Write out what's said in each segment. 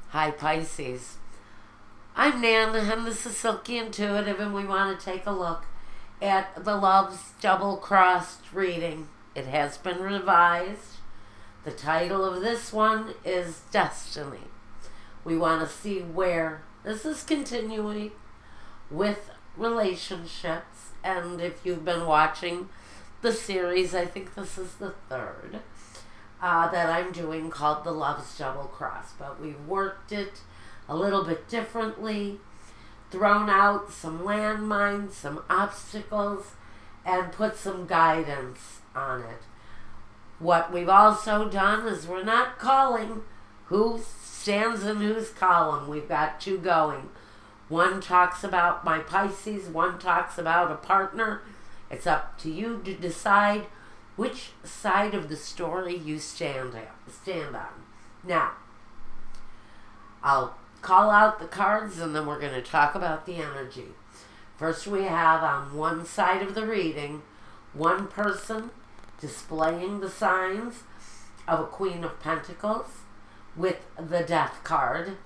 Hi Pisces. I'm Nan and this is Silky Intuitive and we want to take a look at the Love's Double-Crossed reading. It has been revised. The title of this one is Destiny. We want to see where this is continuing with relationships, and if you've been watching the series, I think this is the third that I'm doing called the Love's Double Cross, but we've worked it a little bit differently, thrown out some landmines, some obstacles, and put some guidance on it. What we've also done is we're not calling who stands in whose column. We've got two going. One talks about my Pisces, one talks about a partner. It's up to you to decide which side of the story you stand on. Now, I'll call out the cards and then we're going to talk about the energy. First, we have on one side of the reading, one person displaying the signs of a Queen of Pentacles with the Death card,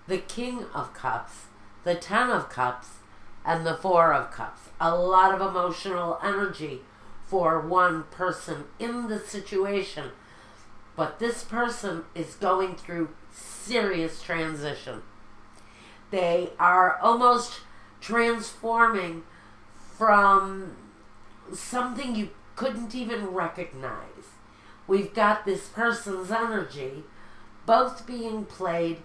the King of Cups, the Ten of Cups, and the Four of Cups. A lot of emotional energy for one person in the situation. But this person is going through serious transition. They are almost transforming from something you couldn't even recognize. We've got this person's energy both being played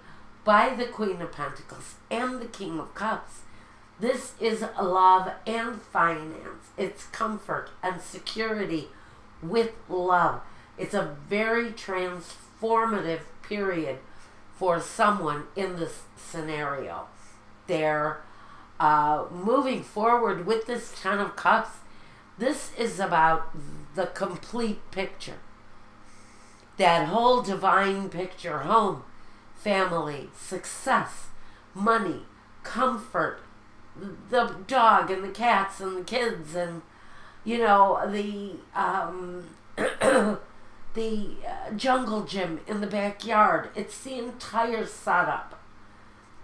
by the Queen of Pentacles and the King of Cups. This is love and finance. It's comfort and security with love. It's a very transformative period for someone in this scenario. They're moving forward with this Ten of Cups. This is about the complete picture. That whole divine picture: home, family, success, money, comfort, the dog and the cats and the kids, and the jungle gym in the backyard. It's the entire setup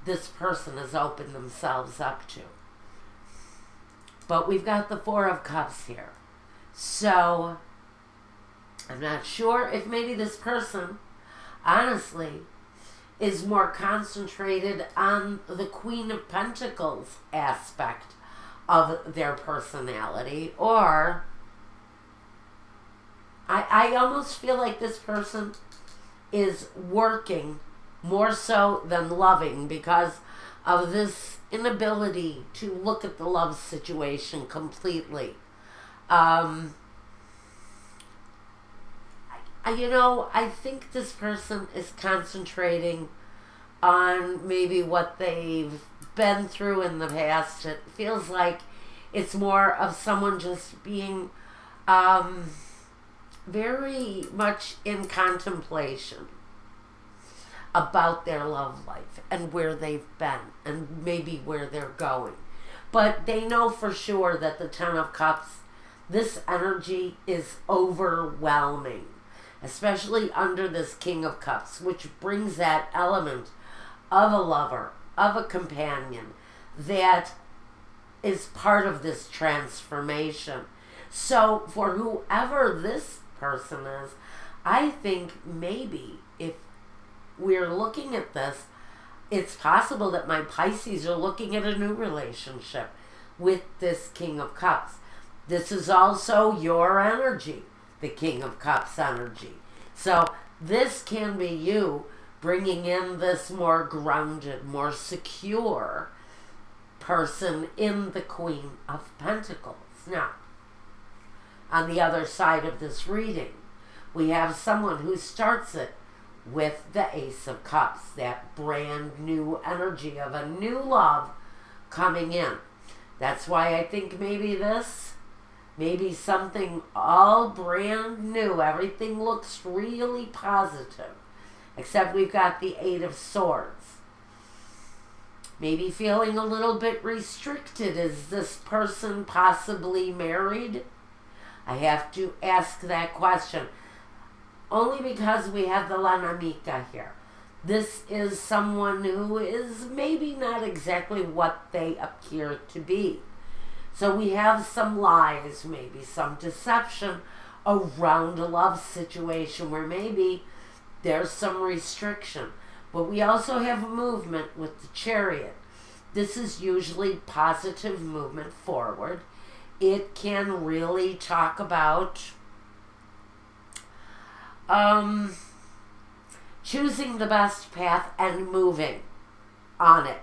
this person has opened themselves up to. But we've got the Four of Cups here. So I'm not sure if maybe this person, honestly, is more concentrated on the Queen of Pentacles aspect of their personality, or I almost feel like this person is working more so than loving because of this inability to look at the love situation completely. I think this person is concentrating on maybe what they've been through in the past. It feels like it's more of someone just being very much in contemplation about their love life and where they've been and maybe where they're going. But they know for sure that the Ten of Cups, this energy is overwhelming, especially under this King of Cups, which brings that element of a lover, of a companion, that is part of this transformation. So for whoever this person is, I think maybe if we're looking at this, it's possible that my Pisces are looking at a new relationship with this King of Cups. This is also your energy, the King of Cups energy. So this can be you bringing in this more grounded, more secure person in the Queen of Pentacles. Now, on the other side of this reading, we have someone who starts it with the Ace of Cups, that brand new energy of a new love coming in. That's why I think maybe something all brand new. Everything looks really positive, except we've got the Eight of Swords. Maybe feeling a little bit restricted. Is this person possibly married? I have to ask that question. Only because we have the La Namica here. This is someone who is maybe not exactly what they appear to be. So we have some lies, maybe some deception around a love situation where maybe there's some restriction. But we also have movement with the Chariot. This is usually positive movement forward. It can really talk about choosing the best path and moving on it.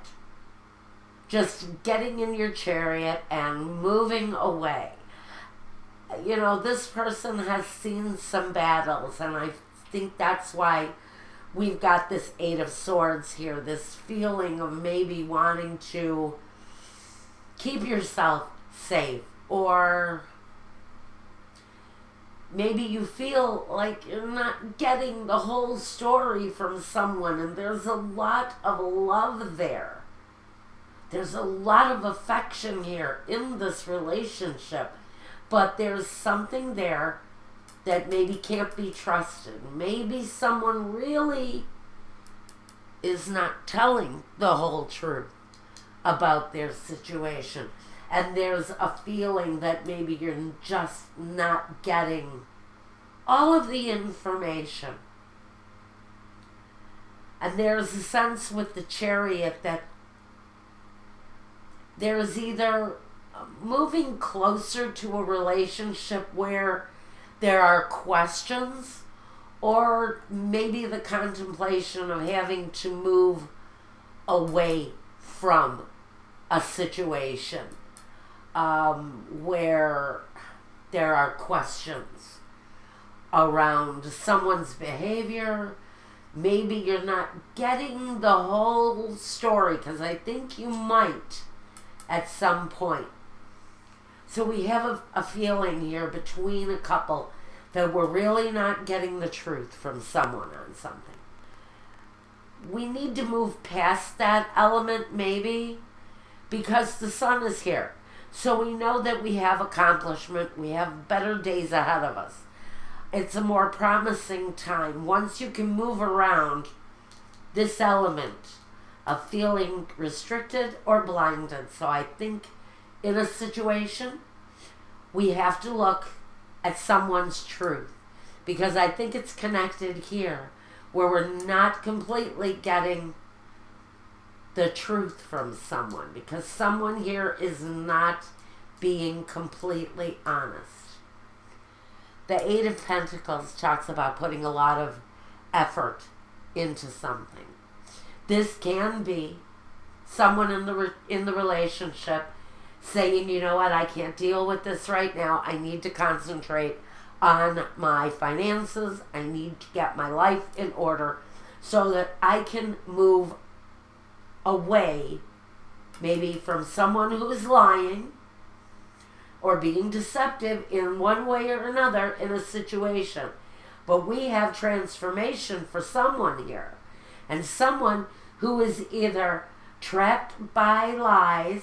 Just getting in your chariot and moving away. You know, this person has seen some battles, and I think that's why we've got this Eight of Swords here, this feeling of maybe wanting to keep yourself safe, or maybe you feel like you're not getting the whole story from someone, and there's a lot of love there. There's a lot of affection here in this relationship, but there's something there that maybe can't be trusted. Maybe someone really is not telling the whole truth about their situation. And there's a feeling that maybe you're just not getting all of the information. And there's a sense with the Chariot that there's either moving closer to a relationship where there are questions, or maybe the contemplation of having to move away from a situation where there are questions around someone's behavior. Maybe you're not getting the whole story, because I think you might at some point. So we have a feeling here between a couple that we're really not getting the truth from someone on something. We need to move past that element maybe, because the Sun is here. So we know that we have accomplishment, we have better days ahead of us. It's a more promising time. Once you can move around this element of feeling restricted or blinded. So I think in a situation, we have to look at someone's truth, because I think it's connected here where we're not completely getting the truth from someone, because someone here is not being completely honest. The Eight of Pentacles talks about putting a lot of effort into something. This can be someone in the relationship saying, you know what, I can't deal with this right now. I need to concentrate on my finances. I need to get my life in order so that I can move away maybe from someone who is lying or being deceptive in one way or another in a situation. But we have transformation for someone here, and someone who is either trapped by lies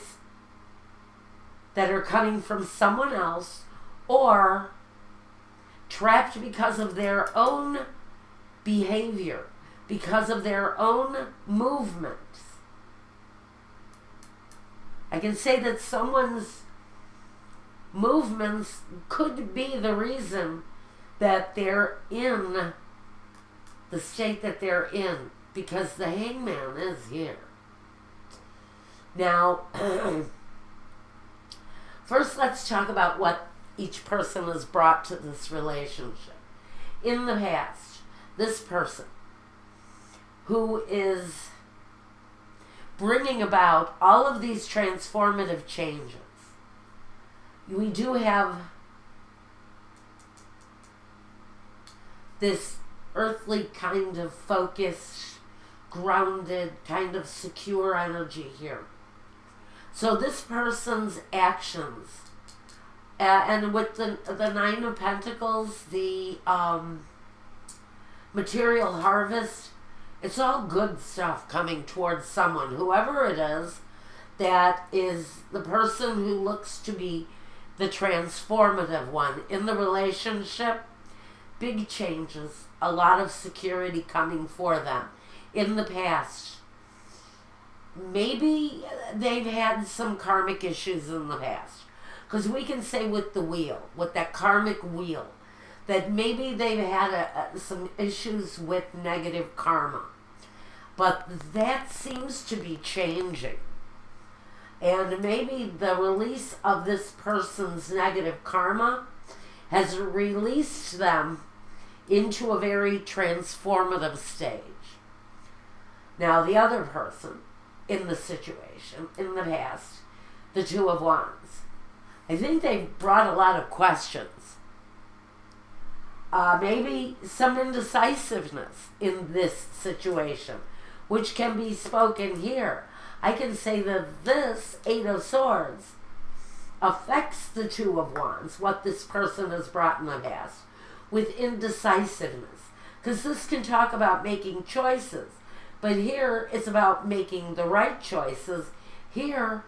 that are coming from someone else, or trapped because of their own behavior, because of their own movements. I can say that someone's movements could be the reason that they're in the state that they're in, because the Hangman is here. Now, first let's talk about what each person has brought to this relationship. In the past, this person who is bringing about all of these transformative changes. We do have this earthly kind of focused, grounded, kind of secure energy here. So this person's actions, and with the Nine of Pentacles, the material harvest, it's all good stuff coming towards someone, whoever it is, that is the person who looks to be the transformative one in the relationship. Big changes, a lot of security coming for them in the past. Maybe they've had some karmic issues in the past. Because we can say with the wheel, with that karmic wheel, that maybe they've had some issues with negative karma. But that seems to be changing. And maybe the release of this person's negative karma has released them into a very transformative stage. Now, the other person in the situation, in the past, the Two of Wands, I think they've brought a lot of questions. Maybe some indecisiveness in this situation, which can be spoken here. I can say that this Eight of Swords affects the Two of Wands, what this person has brought in the past, with indecisiveness. Because this can talk about making choices. But here it's about making the right choices. Here,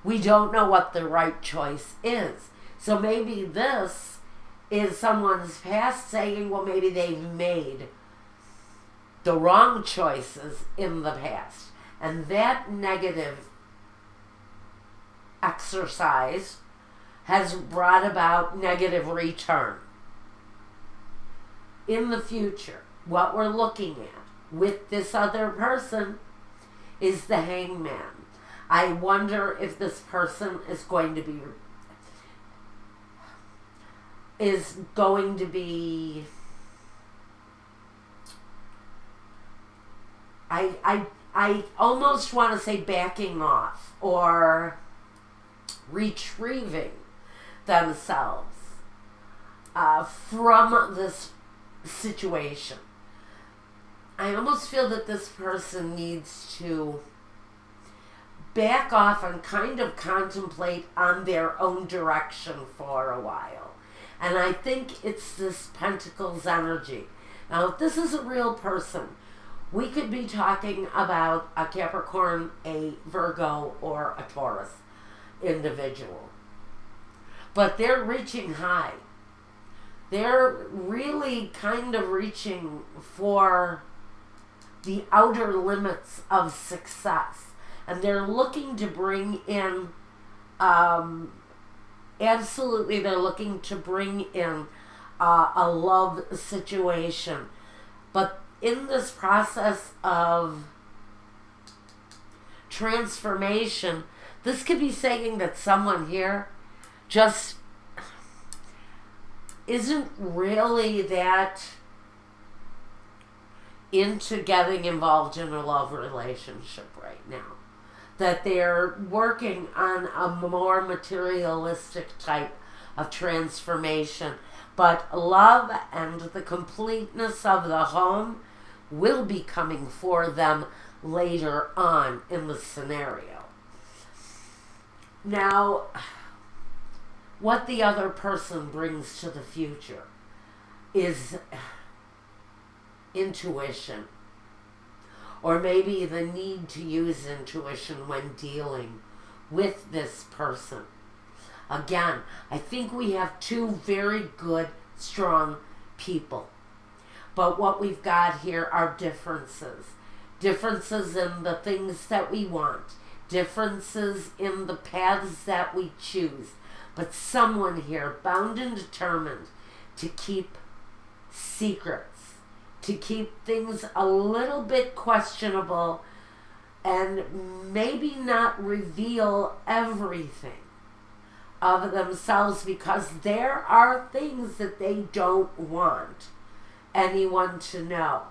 we don't know what the right choice is. So maybe this is someone's past saying, well, maybe they've made the wrong choices in the past. And that negative exercise has brought about negative return. In the future, what we're looking at with this other person is the Hangman. I wonder if this person is going to be I almost want to say backing off or retrieving themselves from this situation. I almost feel that this person needs to back off and kind of contemplate on their own direction for a while. And I think it's this Pentacles energy. Now, if this is a real person, we could be talking about a Capricorn, a Virgo, or a Taurus individual. But they're reaching high. They're really kind of reaching for the outer limits of success. And they're looking to bring in, absolutely, they're looking to bring in a love situation. But in this process of transformation, this could be saying that someone here just isn't really that into getting involved in a love relationship right now. That they're working on a more materialistic type of transformation. But love and the completeness of the home will be coming for them later on in the scenario. Now, what the other person brings to the future is intuition. Or maybe the need to use intuition when dealing with this person. Again, I think we have two very good, strong people. But what we've got here are differences. Differences in the things that we want. Differences in the paths that we choose. But someone here bound and determined to keep secrets. To keep things a little bit questionable and maybe not reveal everything of themselves, because there are things that they don't want anyone to know.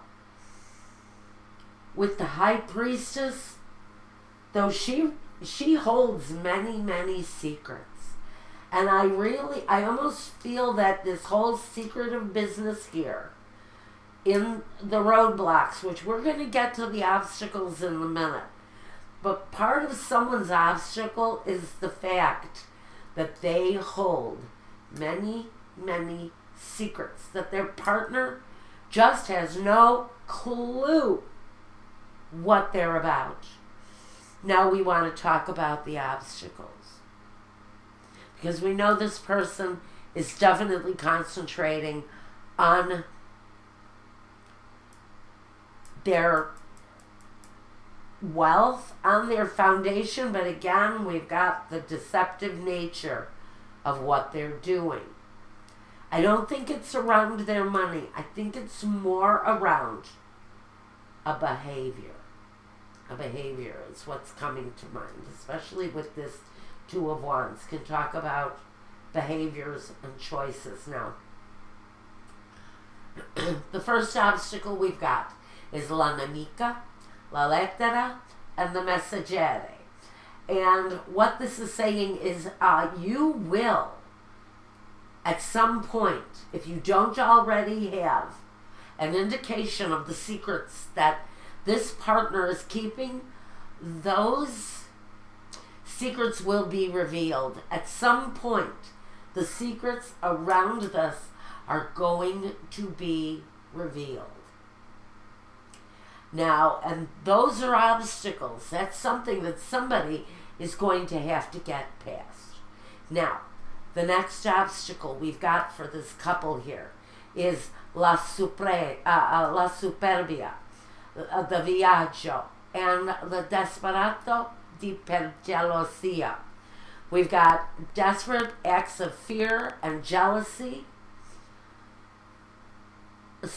With the High Priestess, though she holds many, many secrets. And I almost feel that this whole secretive business here, in the roadblocks, which we're going to get to the obstacles in a minute. But part of someone's obstacle is the fact that they hold many, many secrets, that their partner just has no clue what they're about. Now we want to talk about the obstacles. Because we know this person is definitely concentrating on their wealth on their foundation, but again, we've got the deceptive nature of what they're doing. I don't think it's around their money. I think it's more around a behavior. A behavior is what's coming to mind, especially with this Two of Wands. Can talk about behaviors and choices now. The first obstacle we've got is la nemica, la lettera, and the messaggere. And what this is saying is you will, at some point, if you don't already have an indication of the secrets that this partner is keeping, those secrets will be revealed. At some point, the secrets around this are going to be revealed. Now, and those are obstacles. That's something that somebody is going to have to get past. Now, the next obstacle we've got for this couple here is la superbia, the viaggio, and the desperado di per gelosia. We've got desperate acts of fear and jealousy.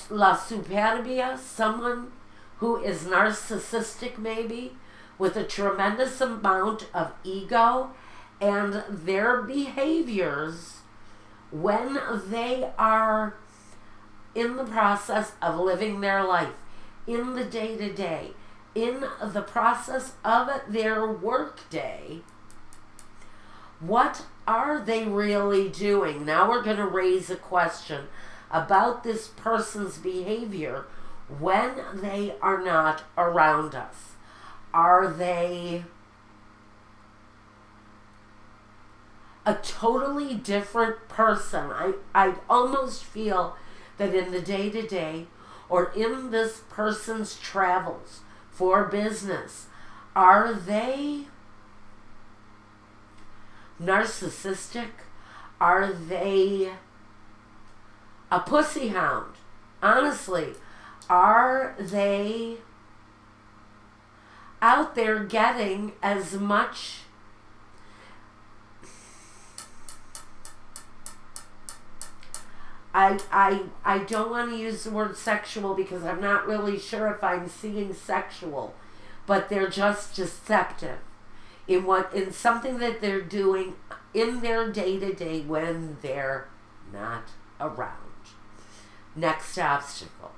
La superbia, someone who is narcissistic maybe, with a tremendous amount of ego, and their behaviors when they are in the process of living their life, in the day-to-day, in the process of their work day, what are they really doing? Now we're going to raise a question about this person's behavior when they are not around us. Are they a totally different person? I almost feel that in the day-to-day, or in this person's travels for business, are they narcissistic? Are they a pussy hound? Honestly, are they out there getting as much I don't want to use the word sexual because I'm not really sure if I'm seeing sexual, but they're just deceptive in something that they're doing in their day-to-day when they're not around. Next obstacle.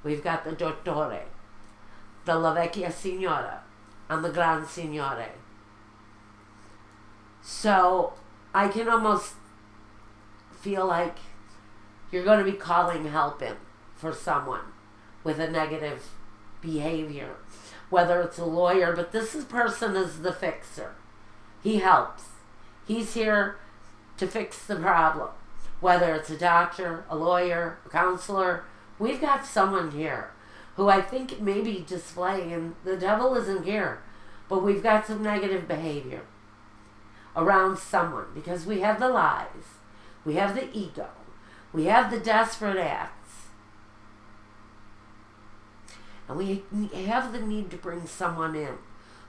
We've got the dottore, the la vecchia signora, and the gran signore. So I can almost feel like you're going to be calling help in for someone with a negative behavior, whether it's a lawyer, but this person is the fixer. He helps. He's here to fix the problem, whether it's a doctor, a lawyer, a counselor. We've got someone here who I think may be displaying, and the devil isn't here, but we've got some negative behavior around someone because we have the lies, we have the ego, we have the desperate acts, and we have the need to bring someone in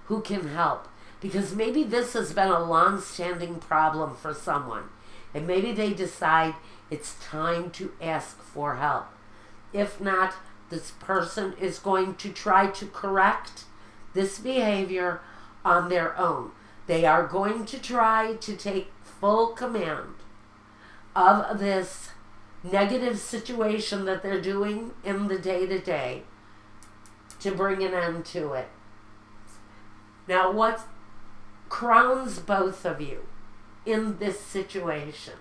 who can help, because maybe this has been a long-standing problem for someone, and maybe they decide it's time to ask for help. If not, this person is going to try to correct this behavior on their own. They are going to try to take full command of this negative situation that they're doing in the day-to-day to bring an end to it. Now, what crowns both of you in this situation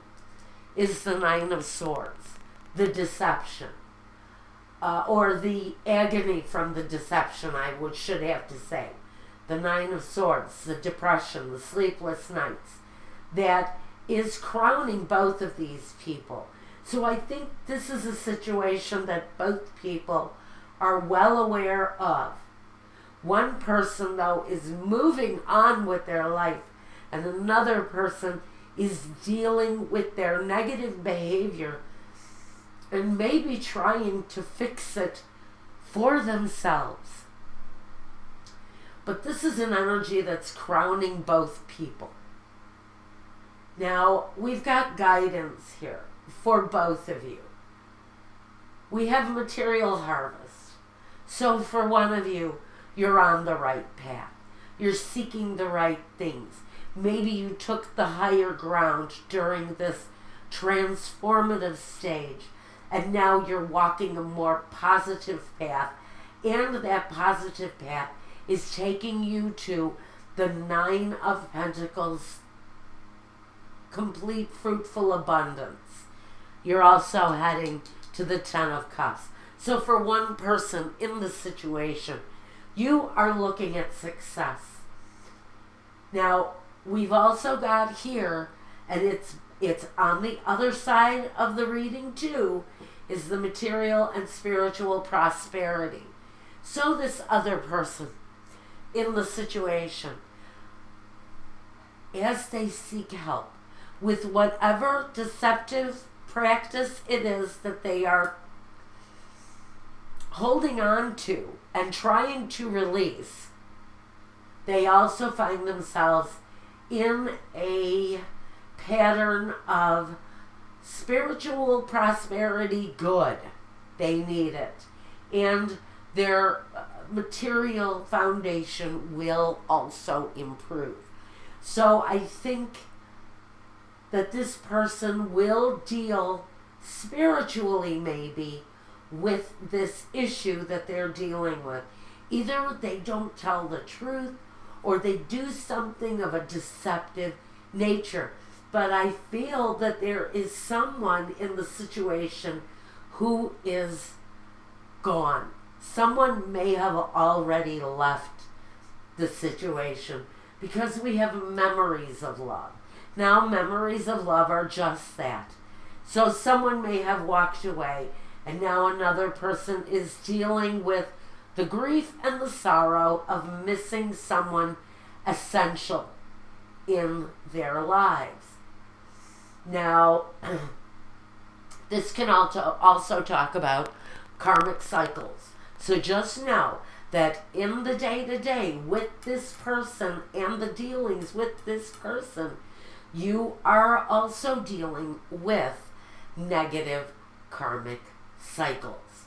is the Nine of Swords, the deception, or the agony from the deception, should have to say. The Nine of Swords, the depression, the sleepless nights, that is crowning both of these people. So I think this is a situation that both people are well aware of. One person, though, is moving on with their life, and another person is dealing with their negative behavior and maybe trying to fix it for themselves. But this is an energy that's crowning both people. Now, we've got guidance here for both of you. We have material harvest. So for one of you, you're on the right path. You're seeking the right things. Maybe you took the higher ground during this transformative stage, and now you're walking a more positive path, and that positive path is taking you to the 9 of Pentacles, complete fruitful abundance. You're also heading to the 10 of Cups. So for one person in the situation, you are looking at success. Now, we've also got here, and it's on the other side of the reading too, is the material and spiritual prosperity. So this other person in the situation, as they seek help with whatever deceptive practice it is that they are holding on to and trying to release, they also find themselves in a pattern of spiritual prosperity good. They need it. And their material foundation will also improve. So I think that this person will deal spiritually maybe with this issue that they're dealing with. Either they don't tell the truth or they do something of a deceptive nature. But I feel that there is someone in the situation who is gone. Someone may have already left the situation because we have memories of love. Now, memories of love are just that. So someone may have walked away, and now another person is dealing with the grief and the sorrow of missing someone essential in their lives. Now, this can also talk about karmic cycles. So just know that in the day-to-day with this person and the dealings with this person, you are also dealing with negative karmic cycles.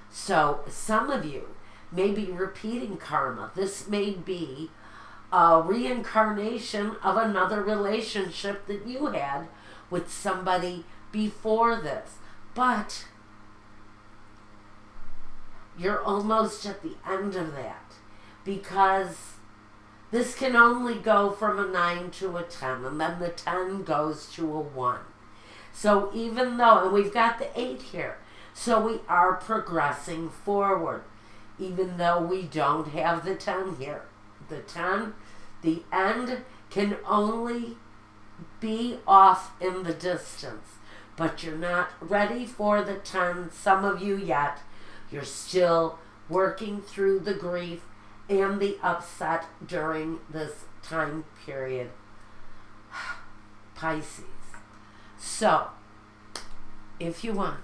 So some of you may be repeating karma. This may be a reincarnation of another relationship that you had with somebody before this. But you're almost at the end of that, because this can only go from a 9 to a 10, and then the 10 goes to a 1. So even though, and we've got the 8 here, so we are progressing forward, even though we don't have the 10 here. The 10, the end can only be off in the distance, but you're not ready for the 10, some of you yet. You're still working through the grief and the upset during this time period, Pisces. So, if you want,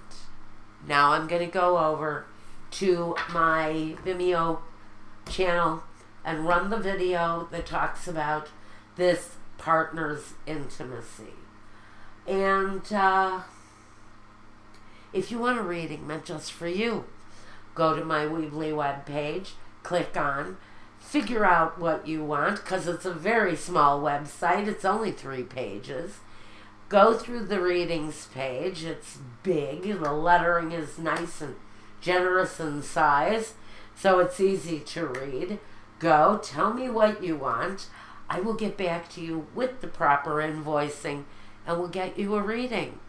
now I'm going to go over to my Vimeo channel and run the video that talks about this partner's intimacy. And if you want a reading meant just for you, go to my Weebly webpage, click on, figure out what you want, because it's a very small website. It's only 3 pages. Go through the readings page. It's big. The lettering is nice and generous in size, so it's easy to read. Go, tell me what you want. I will get back to you with the proper invoicing, and we'll get you a reading.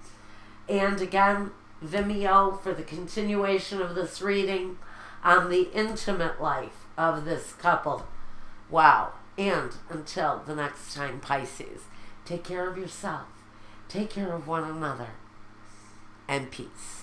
And again, Vimeo for the continuation of this reading on the intimate life of this couple. Wow. And until the next time, Pisces, take care of yourself, take care of one another, and peace.